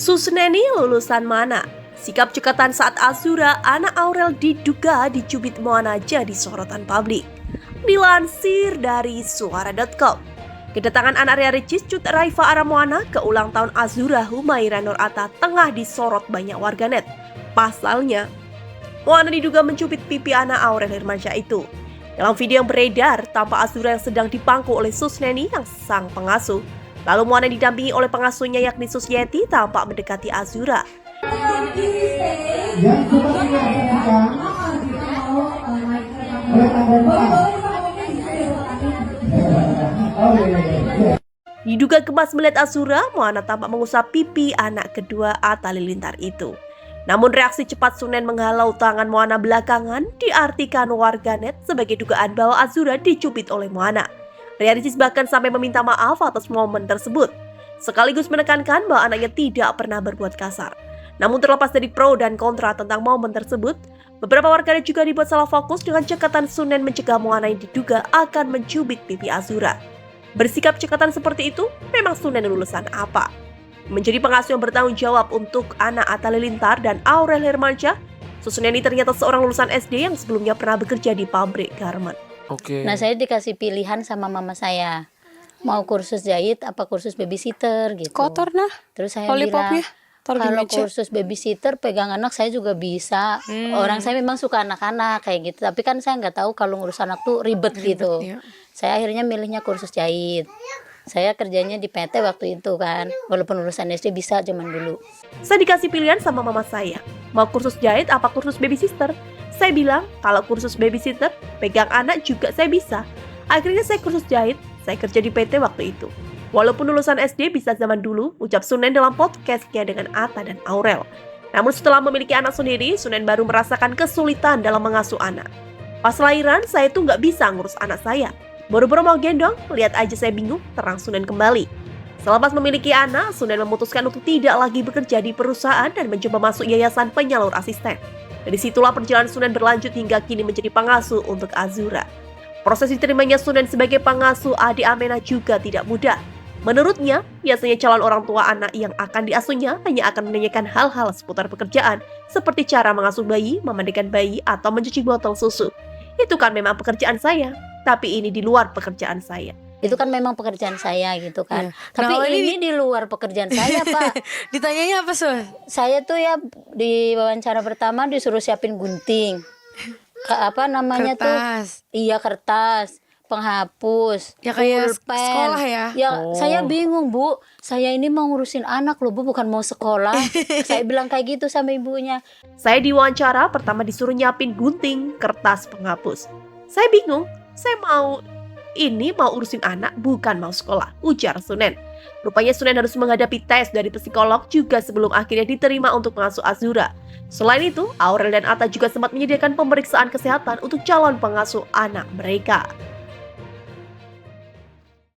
Susneni lulusan mana? Sikap cekatan saat Azura, anak Aurel diduga dicubit Moana jadi sorotan publik. Dilansir dari suara.com, kedatangan anak Ria Ricis Cut Raifa Ara Moana ke ulang tahun Azura Humaira Nur Atta tengah disorot banyak warganet. Pasalnya, Moana diduga mencubit pipi anak Aurel Hermansyah itu. Dalam video yang beredar, tampak Azura yang sedang dipangku oleh Susneni yang sang pengasuh. Lalu Moana didampingi oleh pengasuhnya yakni Susyeti tampak mendekati Azura. Diduga gemas melihat Azura, Moana tampak mengusap pipi anak kedua Atta Halilintar itu. Namun reaksi cepat Sunen menghalau tangan Moana belakangan diartikan warganet sebagai dugaan bahwa Azura dicubit oleh Moana. Ria Ricis bahkan sampai meminta maaf atas momen tersebut, sekaligus menekankan bahwa anaknya tidak pernah berbuat kasar. Namun terlepas dari pro dan kontra tentang momen tersebut, beberapa warganet juga dibuat salah fokus dengan cekatan Sunen mencegah Moana yang diduga akan mencubit pipi Azura. Bersikap cekatan seperti itu, memang Sunen lulusan apa? Menjadi pengasuh yang bertanggung jawab untuk anak Atta Halilintar dan Aurel Hermansyah, Susneni ternyata seorang lulusan SD yang sebelumnya pernah bekerja di pabrik garment. Oke. Nah, saya dikasih pilihan sama mama saya. Mau kursus jahit apa kursus babysitter gitu. Kotor nah. Terus saya Lollipopnya bilang, taruh di kalau meja. kursus babysitter pegang anak saya juga bisa. Orang saya memang suka anak-anak kayak gitu. Tapi kan saya nggak tahu kalau ngurus anak tuh ribet gitu. Ya. Saya akhirnya milihnya kursus jahit. Saya kerjanya di PT waktu itu kan. Walaupun lulusan SD bisa zaman dulu. Saya dikasih pilihan sama mama saya, mau kursus jahit apa kursus babysitter? Saya bilang, kalau kursus babysitter, pegang anak juga saya bisa. Akhirnya saya kursus jahit, saya kerja di PT waktu itu. Walaupun lulusan SD bisa zaman dulu, ucap Sunen dalam podcastnya dengan Atta dan Aurel. Namun setelah memiliki anak sendiri, Sunen baru merasakan kesulitan dalam mengasuh anak. Pas lahiran, saya tuh nggak bisa ngurus anak saya. Baru-baru mau gendong, lihat aja saya bingung, terang Sunen kembali. Selepas memiliki anak, Sunen memutuskan untuk tidak lagi bekerja di perusahaan dan mencoba masuk yayasan penyalur asisten. Dari situlah perjalanan Sunen berlanjut hingga kini menjadi pengasuh untuk Azura. Proses diterimanya Sunen sebagai pengasuh adik Amena juga tidak mudah. Menurutnya, biasanya calon orang tua anak yang akan diasuhnya hanya akan menanyakan hal-hal seputar pekerjaan, seperti cara mengasuh bayi, memandikan bayi, atau mencuci botol susu. Itu kan memang pekerjaan saya, tapi ini di luar pekerjaan saya. Itu kan memang pekerjaan saya gitu kan. Iya. Tapi Nah, ini di luar pekerjaan saya, Pak. Ditanyanya apa, Sul? Saya tuh ya di wawancara pertama disuruh siapin gunting. Apa namanya Kertas. tuh? Iya, kertas, penghapus, Ya kayak pulpen. sekolah ya? Ya, Oh. saya bingung, Bu. Saya ini mau ngurusin anak loh, Bu, bukan mau sekolah. Saya bilang kayak gitu sama ibunya. Saya diwawancara pertama disuruh nyiapin gunting, kertas, penghapus. Saya bingung, saya mau urusin anak, bukan mau sekolah, ujar Sunen. Rupanya Sunen harus menghadapi tes dari psikolog juga sebelum akhirnya diterima untuk mengasuh Azura. Selain itu, Aurel dan Atta juga sempat menyediakan pemeriksaan kesehatan untuk calon pengasuh anak mereka.